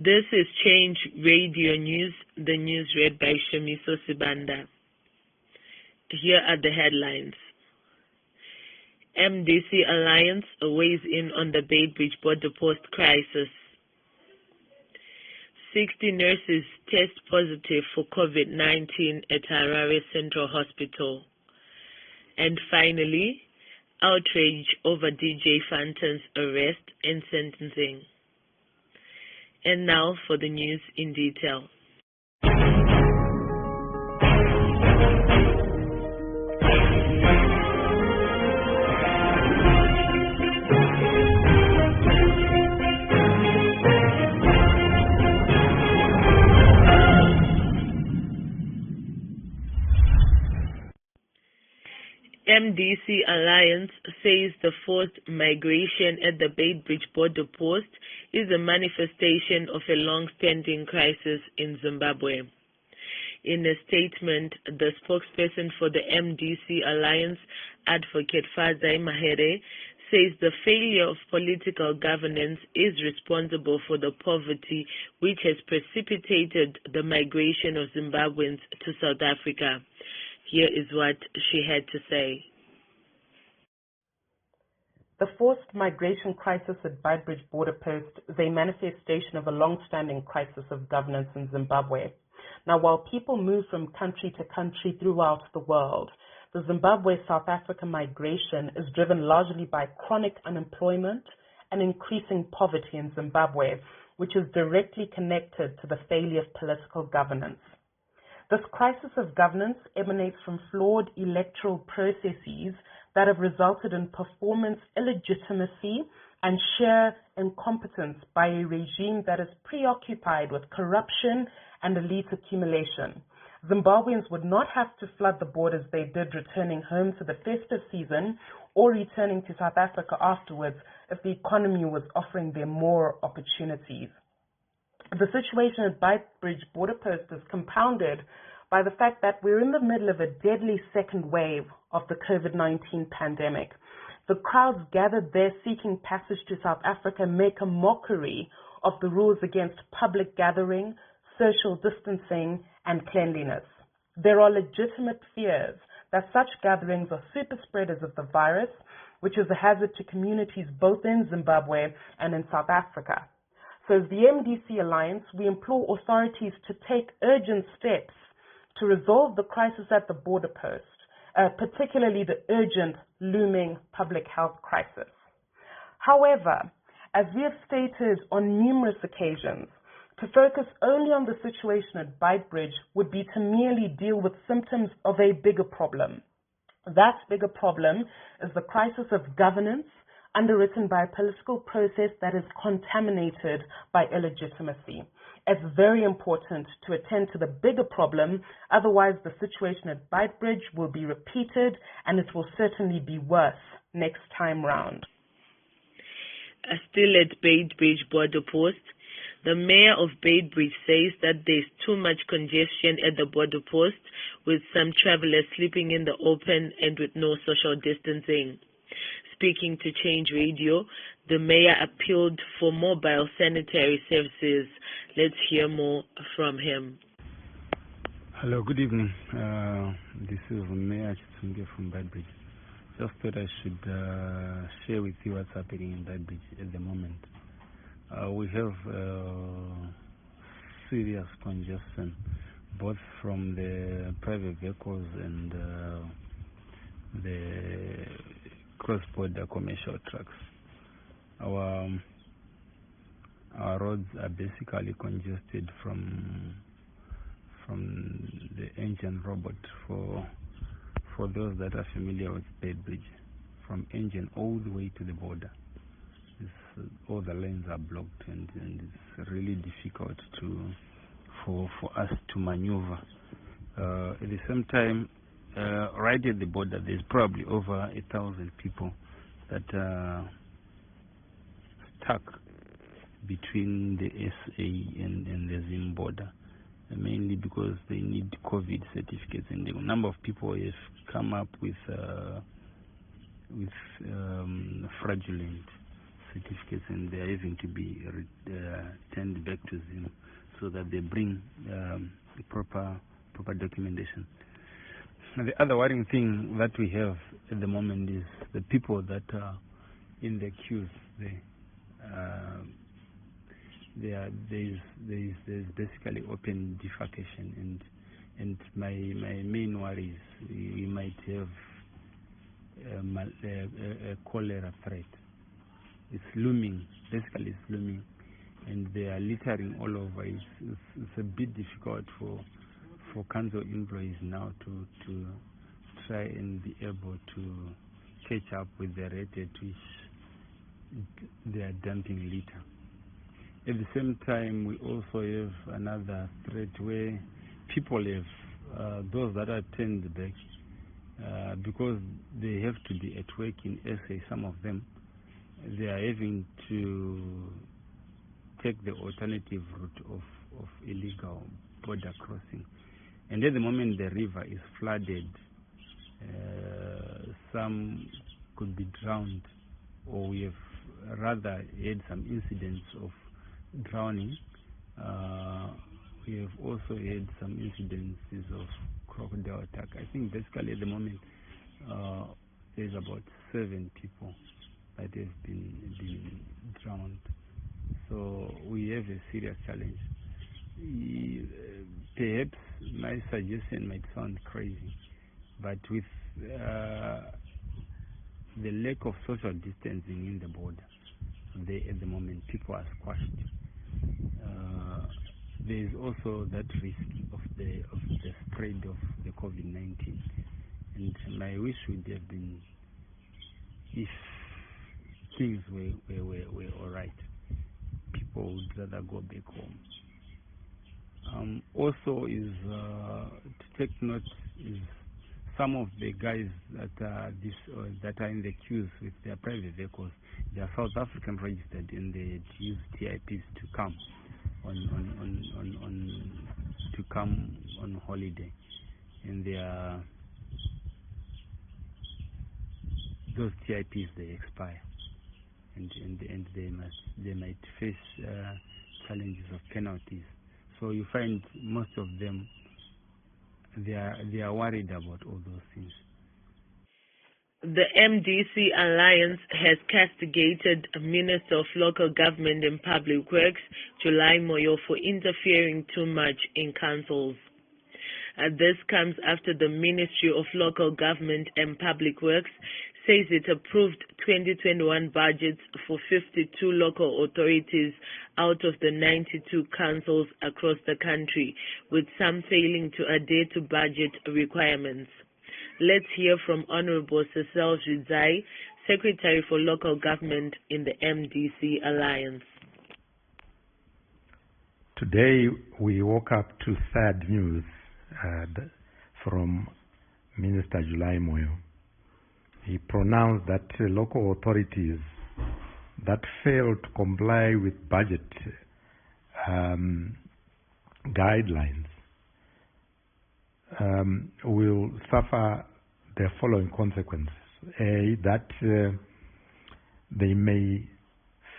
This is Change Radio News, the news read by Shamiso Sibanda. Here are the headlines. MDC Alliance weighs in on the Beitbridge border post crisis. 60 nurses test positive for COVID-19 at Harare Central Hospital. And finally, outrage over DJ Fanta's arrest and sentencing. And now for the news in detail. MDC Alliance says the forced migration at the Beitbridge border post is a manifestation of a long-standing crisis in Zimbabwe. In a statement, the spokesperson for the MDC Alliance, Advocate Fazai Mahere, says the failure of political governance is responsible for the poverty which has precipitated the migration of Zimbabweans to South Africa. Here is what she had to say. The forced migration crisis at Beitbridge border post is a manifestation of a long-standing crisis of governance in Zimbabwe. Now, while people move from country to country throughout the world, the Zimbabwe-South Africa migration is driven largely by chronic unemployment and increasing poverty in Zimbabwe, which is directly connected to the failure of political governance. This crisis of governance emanates from flawed electoral processes that have resulted in performance illegitimacy and sheer incompetence by a regime that is preoccupied with corruption and elite accumulation. Zimbabweans would not have to flood the borders they did returning home to the festive season or returning to South Africa afterwards if the economy was offering them more opportunities. The situation at Beitbridge border post is compounded by the fact that we're in the middle of a deadly second wave of the COVID-19 pandemic. The crowds gathered there seeking passage to South Africa make a mockery of the rules against public gathering, social distancing, and cleanliness. There are legitimate fears that such gatherings are super spreaders of the virus, which is a hazard to communities both in Zimbabwe and in South Africa. So as the MDC Alliance, we implore authorities to take urgent steps to resolve the crisis at the border post, particularly the urgent looming public health crisis. However, as we have stated on numerous occasions, to focus only on the situation at Beitbridge would be to merely deal with symptoms of a bigger problem. That bigger problem is the crisis of governance underwritten by a political process that is contaminated by illegitimacy. It's very important to attend to the bigger problem, otherwise the situation at Beitbridge will be repeated and it will certainly be worse next time round. Still at Beitbridge border post, the mayor of Beitbridge says that there's too much congestion at the border post, with some travelers sleeping in the open and with no social distancing. Speaking to Change Radio, the mayor appealed for mobile sanitary services. Let's hear more from him. Hello, good evening. This is Mayor Chitsunge from Beitbridge. Just thought I should share with you what's happening in Beitbridge at the moment. We have serious congestion, both from the private vehicles and the cross-border commercial trucks. Our roads are basically congested from the engine robot. For those that are familiar with Beitbridge, from engine all the way to the border, all the lanes are blocked, and it's really difficult for us to maneuver. At the same time, right at the border, there's probably over 1,000 people that are stuck between the SA and the Zim border, mainly because they need COVID certificates, and a number of people have come up with fraudulent certificates, and they are having to be returned back to Zim so that they bring proper documentation. Now, the other worrying thing that we have at the moment is the people that are in the queues. There's basically open defecation, and my main worry is we might have a cholera threat. It's looming, and they are littering all over. It's a bit difficult for council employees now to try and be able to catch up with the rate at which they are dumping litter. At the same time, we also have another threat where people have, those that are turned back, because they have to be at work in SA, some of them, they are having to take the alternative route of illegal border crossing. And at the moment, the river is flooded. Some could be drowned, or we have rather had some incidents of drowning. We have also had some incidences of crocodile attack. I think basically at the moment there's about 7 people that have been drowned. So we have a serious challenge. Perhaps my suggestion might sound crazy, but with the lack of social distancing in the border, at the moment people are squashed. There is also that risk of the spread of the COVID-19, and my wish would have been if things were all right, people would rather go back home. Also is to take note is some of the guys that are in the queues with their private vehicles. They are South African registered, and they use TIPs to come on holiday, and those TIPs they expire, and they might face challenges of penalties. So you find most of them they are worried about all those things. The MDC Alliance has castigated Minister of Local Government and Public Works, July Moyo, for interfering too much in councils. This comes after the Ministry of Local Government and Public Works says it approved 2021 budgets for 52 local authorities out of the 92 councils across the country, with some failing to adhere to budget requirements. Let's hear from Honorable Cecile Zizai, Secretary for Local Government in the MDC Alliance. Today we woke up to sad news from Minister July Moyo. He pronounced that local authorities that fail to comply with budget guidelines will suffer the following consequences. That they may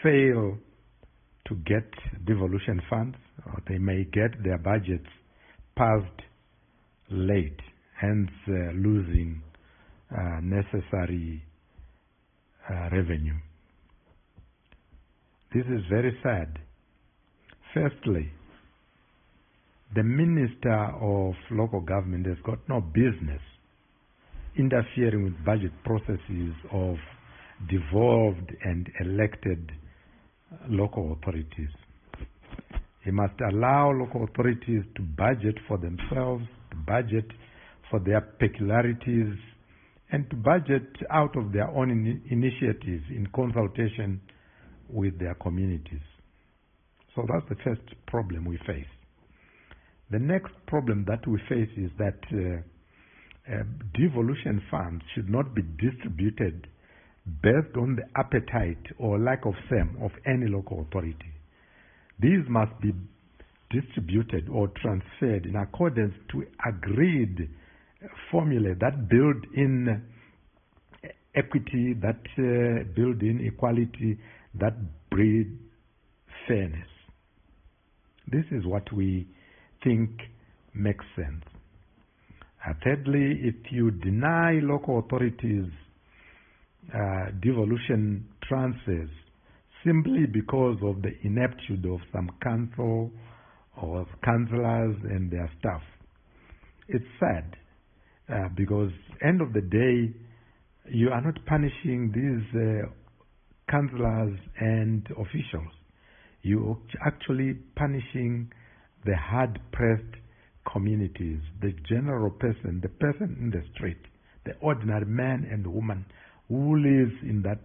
fail to get devolution funds, or they may get their budgets passed late, hence losing necessary revenue. This is very sad. Firstly, the Minister of Local Government has got no business interfering with budget processes of devolved and elected local authorities. He must allow local authorities to budget for themselves, to budget for their peculiarities, and to budget out of their own initiatives in consultation with their communities. So that's the first problem we face. The next problem that we face is that devolution funds should not be distributed based on the appetite or lack of same of any local authority. These must be distributed or transferred in accordance to agreed formulae that build in equity that build in equality, that breed fairness. This is what we think makes sense. Thirdly, if you deny local authorities devolution transfers simply because of the ineptitude of some council or councillors and their staff, it's sad because end of the day, you are not punishing these councillors and officials. You are actually punishing the hard-pressed communities, the general person, the person in the street, the ordinary man and woman who lives in that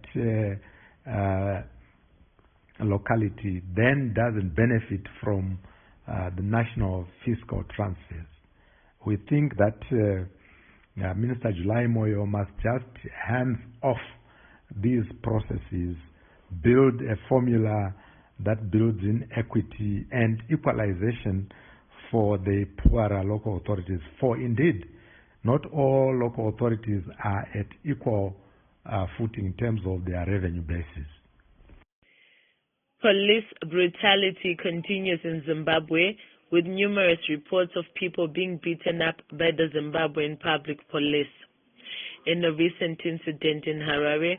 locality, then doesn't benefit from the national fiscal transfers. We think that Minister July Moyo must just hands off these processes, build a formula that builds in equity and equalization for the poorer local authorities. For indeed, not all local authorities are at equal footing in terms of their revenue basis. Police brutality continues in Zimbabwe, with numerous reports of people being beaten up by the Zimbabwean public police. In a recent incident in Harare,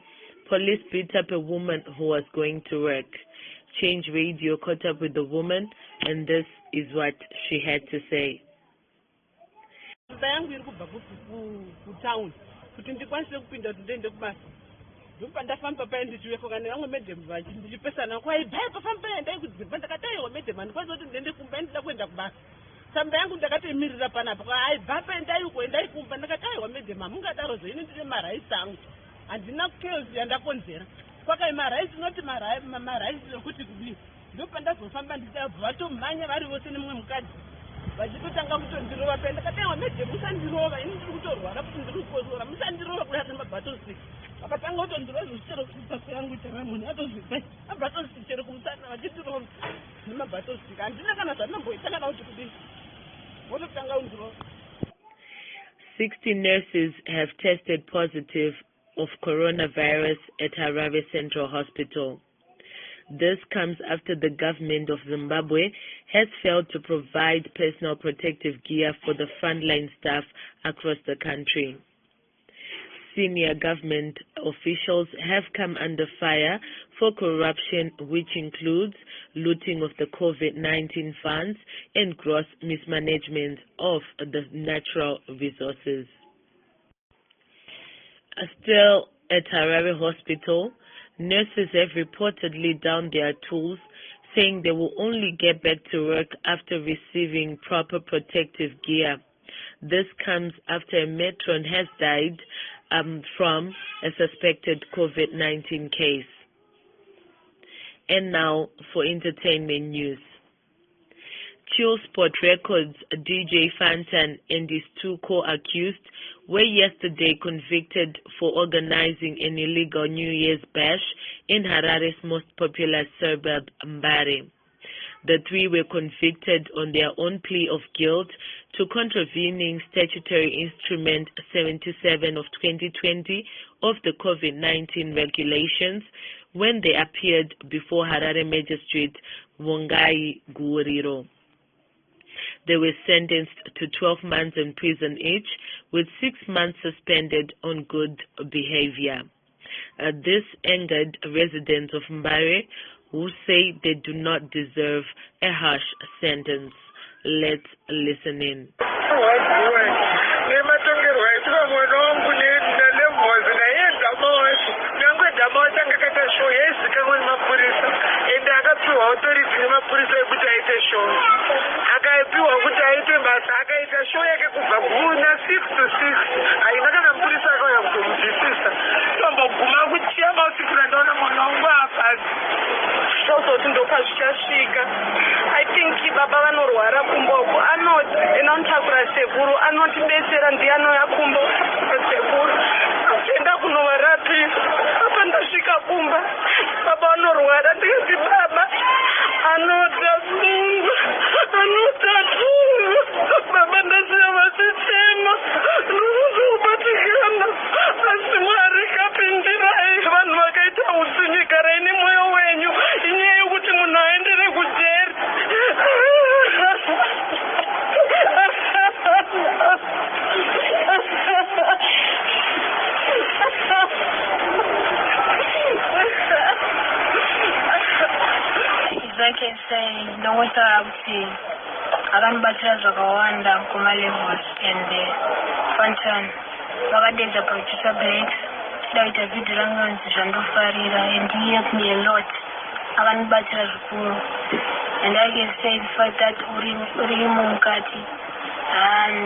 police beat up a woman who was going to work. Change Radio caught up with the woman, and this is what she had to say. Ndopandafamba paya ndichiwefoka nevamwe medhemu ndichipesana kwaibhaya pafamba endai kudzimba ndakataiwa medhemu handikwanisa kuti ndiende kumba ndida kuenda kubasa tsamba yangu ndakatoimirira panapo aibva paendai uko endai kumba ndakataiwa medhemu hamungadaro zvo ini ndine maraisi angu handina keozi yandakonzera kwakai maraisi noti maraisi ekuti kudii ndopandazofamba ndichabva vatomhanya vari vose nemumwe mukadzi vachitotanga kutondirova paya ndakataiwa medhemu musandirova ini ndiri kutorwara kuti ndiri kukozora musandirova kudai nemabhatosiki akatanga kutondirova zvichero kupasi yangu charamuni atozvipai mabhatosiki kumusana vachitirova nemabhatosiki handina kana zvanamboita kana kuti kudii vototanga kundirova. 60 nurses have tested positive of coronavirus at Harare Central Hospital. This comes after the government of Zimbabwe has failed to provide personal protective gear for the frontline staff across the country. Senior government officials have come under fire for corruption, which includes looting of the COVID-19 funds and gross mismanagement of the natural resources. Still at Harare Hospital, nurses have reportedly downed their tools, saying they will only get back to work after receiving proper protective gear. This comes after a matron has died from a suspected COVID-19 case. And now for entertainment news. Chill Sport Records DJ Fantan and his two co-accused were yesterday convicted for organizing an illegal New Year's bash in Harare's most popular suburb, Mbare. The three were convicted on their own plea of guilt to contravening Statutory Instrument 77 of 2020 of the COVID-19 regulations when they appeared before Harare Magistrate Wongai Guuriro. They were sentenced to 12 months in prison each, with 6 months suspended on good behavior. This angered residents of Mbare, who say they do not deserve a harsh sentence. Let's listen in. I think baba vanorwara kumboko anontakura sekuru anotibetsera ndianoya kumbo sekuru enda kunovarapisa apa ndasvika kumba baba vanorwara ndikati baba anoda fungu anoda fungu baba ndasiya vasitema nokuzokubatikana asi mwari kapinda I can say ndongotaura kuti akandibatsira zvakawanda kumalevels and Fantan vakadeedza producer break tidaita video rangu rinonzi zvandofarira and he helped me a lot akandibatsira zvikuru and I can say the fact that urimo mukati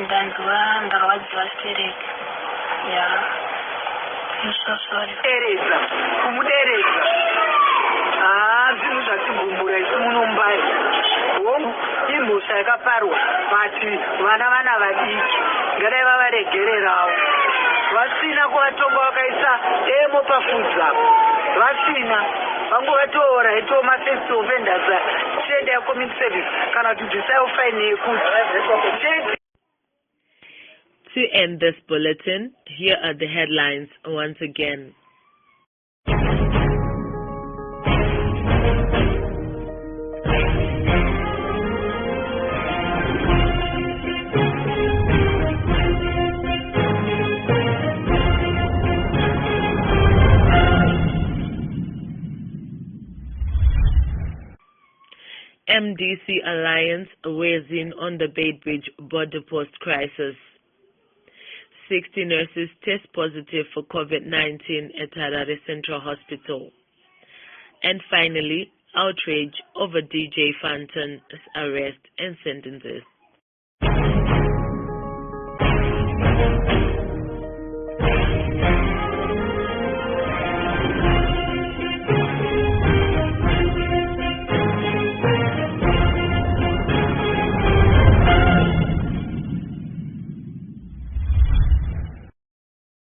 ndanzwa ndarwadziwa stereki I'm so sorry. Kumuderedza zvinhu zvatigumbura isi munombai imhosva yakaparwa bati vana vadiki ngadai vavaregererawo vasina kuvatonga vakaisa emo pafudza vasina vangovatoora ito mafirst offenders tiende yacommunity service kana kuti bvisaiwo faini yekuti. To end this bulletin, here are the headlines once again. MDC Alliance weighs in on the Beitbridge border post crisis. 60 nurses test positive for COVID-19 at Harare Central Hospital. And finally, outrage over DJ Fantan's arrest and sentences.